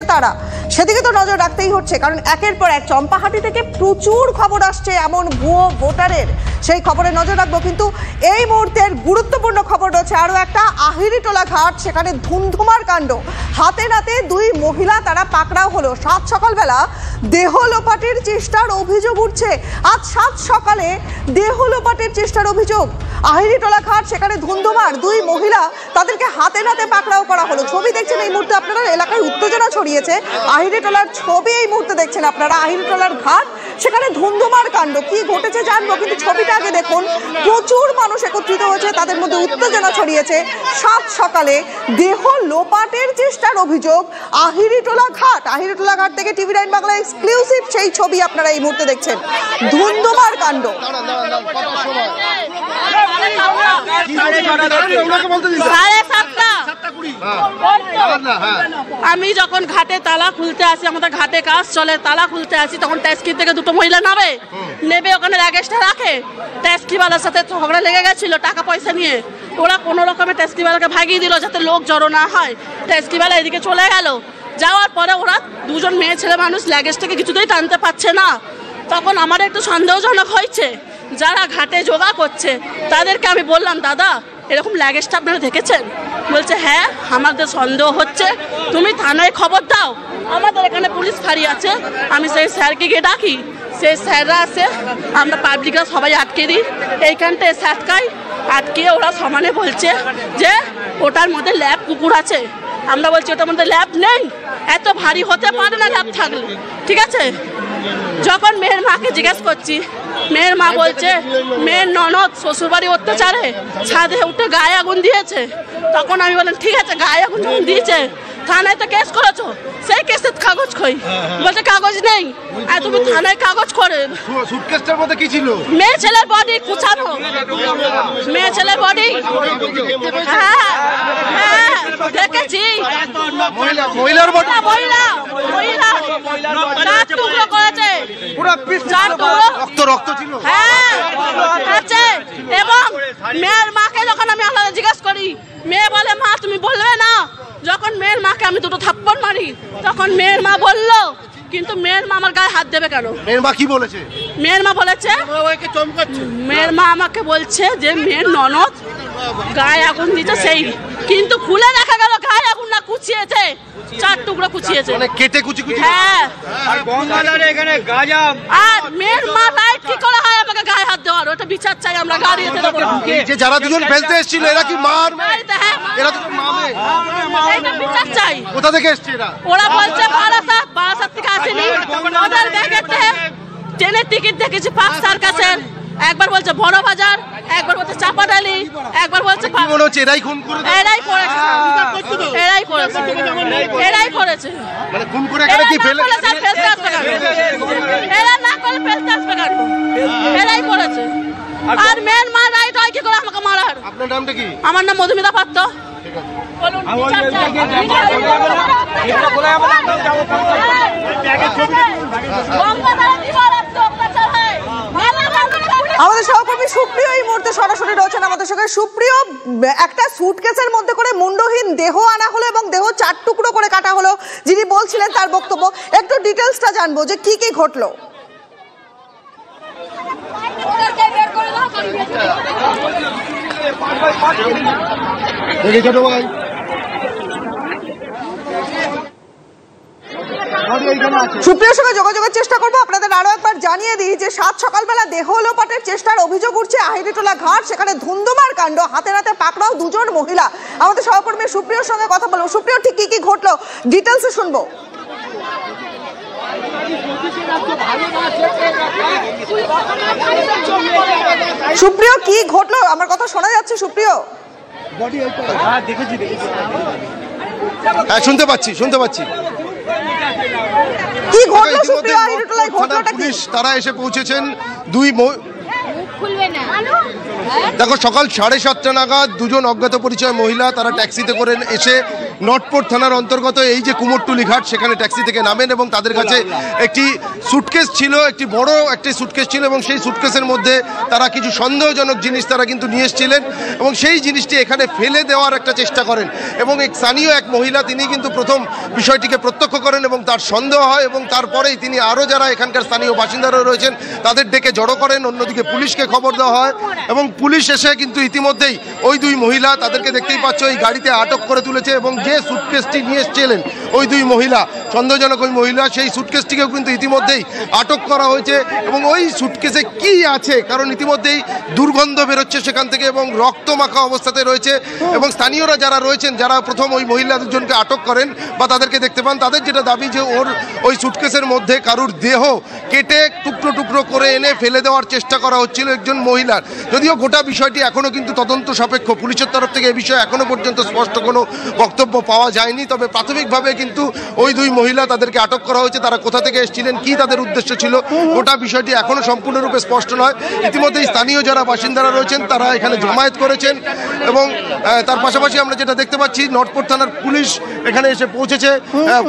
তারা সেদিকে তো নজর রাখতেই হচ্ছে, কারণ একের পর এক চম্পাহাটি থেকে প্রচুর খবর আসছে এমন ভুয়ো ভোটারের, সেই খবরে নজর রাখবো। কিন্তু এই মুহূর্তের গুরুত্বপূর্ণ খবর রয়েছে আরো একটা, আহিরিটোলা ঘাট, সেখানে ধুমধুমার কাণ্ড। হাতে নাতে দুই মহিলা তারা পাকড়াও হলো। সাত সকালবেলা দেহ লোপাটের চেষ্টার অভিযোগ উঠছে। আজ সাত সকালে দেহ লোপাটের চেষ্টার অভিযোগ, আহিরিটোলা ঘাট, সেখানে ধুমধুমার দুই মহিলা, তাদেরকে হাতে নাতে পাকড়াও করা হলো। ছবি দেখছেন এই মুহূর্তে আপনারা, এলাকায় উত্তেজনা ছড়িয়েছে। আহিরিটোলার ছবি এই মুহূর্তে দেখছেন আপনারা, আহিরিটোলার ঘাট, সেখানে ধুমধুমার কাণ্ড। কি ঘটেছে জানবো, কিন্তু ছবিটা আগে দেখুন। প্রচুর মানুষ একত্রিত হয়েছে, তাদের মধ্যে উত্তেজনা ছড়িয়েছে। সাত সকালে দেহ লোপাটের চেষ্টার অভিযোগ, আহিরিটোলা ঘাট। আহিরিটোলা ঘাট থেকে টিভি9 বাংলা এক্সক্লুসিভ সেই ছবি আপনারা এই মুহূর্তে দেখছেন। ধুমধুমার কাণ্ড। আমি যখন ঘাটে তালা খুলতে আসি, আমাদের ঘাটে কাজ চলে, তালা খুলতে আসি, তখন ট্যাক্সি থেকে দুটো মহিলা নেবে ওখানে লাগেজটা রাখে। ট্যাক্সিওয়ালার সাথে ঝগড়া লেগে গেছিল টাকা পয়সা নিয়ে। ওরা কোনো রকমের ট্যাক্সিওয়ালাকে ভাগিয়ে দিল যাতে লোক জড়ো না হয়। ট্যাক্সিওয়ালা এদিকে চলে গেল। যাওয়ার পরে ওরা দুজন মেয়ে ছেলে মানুষ লাগেজটাকে কিছুতেই টানতে পারছে না। তখন আমার একটু সন্দেহজনক হয়েছে। যারা ঘাটে যোগা করছে তাদেরকে আমি বললাম, দাদা এরকম লাগেজটা আপনারা দেখেছেন? বলছে হ্যাঁ, আমাদের সন্দেহ হচ্ছে, তুমি থানায় খবর দাও। আমাদের এখানে পুলিশ ফাঁড়ি আছে, আমি সেই স্যারকে গিয়ে ডাকি, সেই স্যাররা আসে, আমরা পাবলিকরা সবাই আটকে দিই। এইখানটা এসে আটকিয়ে ওরা সমানে বলছে যে ওটার মধ্যে ল্যাব কুকুর আছে। আমরা বলছি ওটার মধ্যে ল্যাব নেই, এত ভারী হতে পারে না ল্যাব থাকলে, ঠিক আছে। যখন মেয়ের মাকে জিজ্ঞেস করছি, মেয়ের মা বলছে মেয়ের ননদ শ্বশুরবাড়ি অত্যাচারে ছাদে উঠে গায়ে আগুন দিয়েছে। তখন আমি বললাম ঠিক আছে, গায়ে আগুন যখন দিয়েছে থানায় তো কেস করেছো, সেই কেসের কাগজ কই? বলছে কাগজ নেই। আর তুমি থানায় কাগজ করে, সুটকেসটার মধ্যে কি ছিল? মেয়ে ছেলের বডি কুচানো, মেয়ে ছেলের বডি। হ্যাঁ হ্যাঁ দেখেছি, মহিলার বডি, মহিলা চার টুকরো করেছে, পুরো পিস, চার টুকরো, রক্ত ছিল। হ্যাঁ আছে। এবং মেয়ের মাকে যখন আমি আলাদা জিজ্ঞাসা করি, মেয়ে বলে মা তুমি বলবে না। যখন মেয়ের মাকে আমি দুটো থাপ্পড় মারি, তখন মেয়ের মা বলল, কিন্তু মেয়ের মা আমার গায়ে হাত দেবে কেন? মেয়ের মা কি বলেছে? মেয়ের মা বলেছে, মেয়ের মা আমাকে বলছে যে মেয়ের ননদ গায়ে আগুন দিতে, সেই কিন্তু খুলে দেখা গেল গায়ে আগুন না, কুচিয়েছে, চার টুকরো কুচিয়েছে, মানে কেটে কুচি কুচি। হ্যাঁ, আর বঙ্গালার এখানে গাজা। আর মেয়ের মা রাইট কি করে হয় আমাকে গায়ে হাত দেওয়ার? ওটা বিচার চাই আমরা, গাড়িতে দেবো। যে যারা দুজন ফেলতে এসেছিল এরা কি মার? এরা তো মামে, এইটা বিচার চাই। কোথা থেকে এসছে এরা? ওরা বলছে বারাসাত থেকে আসেনি, ওদের ব্যাগেতে ট্রেনের টিকিট দেখেছি পাঁচ সার্কাসের। একবার বলছে বড় বাজার, একবার বলছে চাপাডালি, একবার বলছে মনে হচ্ছে এরাই খুন করে, এরাই করেছে, এরাই করেছে, এরাই করেছে। মানে খুন করে এখানে কি ফেলে ফেলতে আসবে কেন? এরা না করে ফেলতে আসবে কেন? এরাই করেছে। আর মেয়ের মা রাইট হয় কি করে আমাকে মারার? আপনার নামটা কি? আমার নাম মধুমিতা পাত্র। আমাদের সহকর্মী সুপ্রিয় এই মুহূর্তে সরাসরি রয়েছেন আমাদের সঙ্গে। সুপ্রিয়, একটা সুটকেসের মধ্যে করে মুন্ডহীন দেহ আনা হলো এবং দেহ চার টুকরো করে কাটা হলো, যিনি বলছিলেন তার বক্তব্য, একটু ডিটেলসটা জানবো যে কি কি ঘটলো। সুপ্রিয়র সঙ্গে যোগাযোগের চেষ্টা করবো। আপনাদের আরো একবার জানিয়ে দিই যে সাত সকালবেলা দেহ লোপাটের চেষ্টার অভিযোগ উঠছে আহিরিটোলা ঘাট, সেখানে ধুমধুমার কাণ্ড, হাতে নাতে পাকড়াও দুজন মহিলা। আমাদের সহকর্মী সুপ্রিয়র সঙ্গে কথা বলবো। সুপ্রিয়, ঠিক কি কি ঘটলো ডিটেলসে শুনবো। সুপ্রিয়, কি ঘটলো? আমার কথা শোনা যাচ্ছে সুপ্রিয়? হ্যাঁ শুনতে পাচ্ছি। কি ঘটলো সুপ্রিয় আহিরিটোলায়? ঘটনাটা কি? তারা এসে পৌঁছেছেন দুই, দেখো সকাল 7:30 নাগাদ দুজন অজ্ঞাত পরিচয় মহিলা তারা ট্যাক্সিতে করে এসে নটপোর্ট থানার অন্তর্গত এই যে কুমোরটুলি ঘাট, সেখানে ট্যাক্সি থেকে নামেন এবং তাদের কাছে একটি সুটকেস ছিল, একটি বড় একটি সুটকেস ছিল এবং সেই সুটকেসের মধ্যে তারা কিছু সন্দেহজনক জিনিস তারা কিন্তু নিয়ে এসেছিলেন এবং সেই জিনিসটি এখানে ফেলে দেওয়ার একটা চেষ্টা করেন এবং স্থানীয় এক মহিলা তিনি কিন্তু প্রথম বিষয়টিকে প্রত্যক্ষ করেন এবং তার সন্দেহ হয় এবং তারপরেই তিনি আরও যারা এখানকার স্থানীয় বাসিন্দারা রয়েছেন তাদের ডেকে জড়ো করেন। অন্যদিকে পুলিশকে খবর দেওয়া হয় এবং পুলিশ এসে কিন্তু ইতিমধ্যেই ওই দুই মহিলা, তাদেরকে দেখতেই পাচ্ছ এই গাড়িতে আটক করে তুলেছে এবং যে সুটকেসটি নিয়ে এসেছিলেন ওই দুই মহিলা, সন্দেহজনক ওই মহিলা, সেই সুটকেসটিকেও কিন্তু ইতিমধ্যেই আটক করা হয়েছে এবং ওই সুটকেসে কি আছে, কারণ ইতিমধ্যেই দুর্গন্ধ বেরোচ্ছে সেখান থেকে এবং রক্তমাখা অবস্থাতে রয়েছে এবং স্থানীয়রা যারা রয়েছেন, যারা প্রথম ওই মহিলা দুজনকে আটক করেন বা তাদেরকে দেখতে পান, তাদের যেটা দাবি যে ওই সুটকেসের মধ্যে কারুর দেহ কেটে টুকরো টুকরো করে এনে ফেলে দেওয়ার চেষ্টা করা হচ্ছিল একজন মহিলার। যদিও গোটা বিষয়টি এখনও কিন্তু তদন্ত সাপেক্ষ, পুলিশের তরফ থেকে এই বিষয়ে এখনও পর্যন্ত স্পষ্ট কোনো বক্তব্য পাওয়া যায়নি, তবে প্রাথমিকভাবে কিন্তু ওই দুই মহিলা তাদেরকে আটক করা হয়েছে। তারা কোথা থেকে এসেছিলেন, কি তাদের উদ্দেশ্য ছিল, গোটা বিষয়টি এখনও সম্পূর্ণরূপে স্পষ্ট নয়। ইতিমধ্যেই স্থানীয় যারা বাসিন্দারা রয়েছেন তারা এখানে জমায়েত করেছেন এবং তার পাশাপাশি আমরা যেটা দেখতে পাচ্ছি নটপোর্ট থানার পুলিশ এখানে এসে পৌঁছেছে,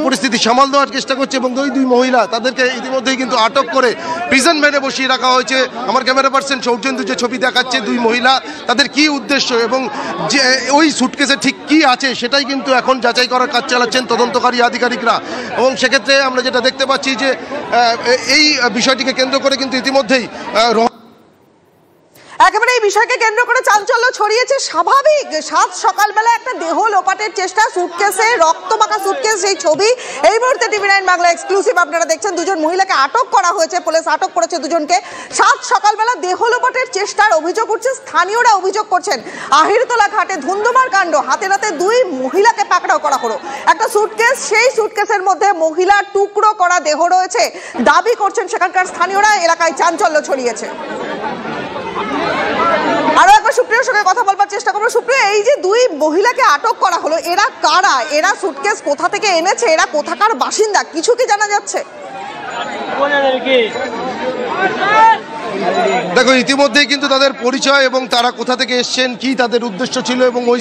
পরিস্থিতি সামাল দেওয়ার চেষ্টা করছে এবং ওই দুই মহিলা তাদেরকে ইতিমধ্যেই কিন্তু আটক করে প্রিজন ভ্যানে বসিয়ে রাখা হয়েছে। আমার ক্যামেরা পার্সন সৌজেন্দু যে ছবি দেখাচ্ছে দুই মহিলা, তাদের কি উদ্দেশ্য এবং যে ওই সুটকেসে ঠিক কি আছে সেটাই কিন্তু এখন যাচাই করার কাজ চালাচ্ছেন তদন্তকারী আধিকারিকরা এবং সেক্ষেত্রে আমরা যেটা দেখতে পাচ্ছি যে এই বিষয়টিকে কেন্দ্র করে কিন্তু ইতিমধ্যেই একেবারে এই বিষয়কে কেন্দ্র করে চাঞ্চল্য ছড়িয়েছে। স্বাভাবিক সাত সকালবেলা একটা দেহ লোপাটের চেষ্টা, সুটকেসে রক্তমাখা সুটকেস, সেই ছবি এই মুহূর্তে টিভি9 বাংলা এক্সক্লুসিভ আপনারা দেখছেন। দুজন মহিলাকে আটক করা হয়েছে, পুলিশ আটক করেছে দুজনকে। সাত সকালবেলা দেহ লোপাটের চেষ্টার অভিযোগ উঠছে, স্থানীয়রা অভিযোগ করছেন আহিরতলা ঘাটে ধুন্ধুমার কাণ্ড, হাতে নাতে দুই মহিলাকে পাকড়াও করা হলো। একটা সুটকেস, সেই সুটকেসের মধ্যে মহিলার টুকরো করা দেহ রয়েছে দাবি করছেন সেখানকার স্থানীয়রা। এলাকায় চাঞ্চল্য ছড়িয়েছে। আরো একবার সুপ্রিয়র সঙ্গে কথা বলবার চেষ্টা করবো। সুপ্রিয়, এই যে দুই মহিলাকে আটক করা হলো, এরা কারা? এরা সুটকেস কোথা থেকে এনেছে? এরা কোথাকার বাসিন্দা? কিছু কি জানা যাচ্ছে? দেখো, ইতিমধ্যেই কিন্তু তাদের পরিচয় এবং তারা কোথা থেকে এসছেন, কি তাদের উদ্দেশ্য ছিল এবং ওই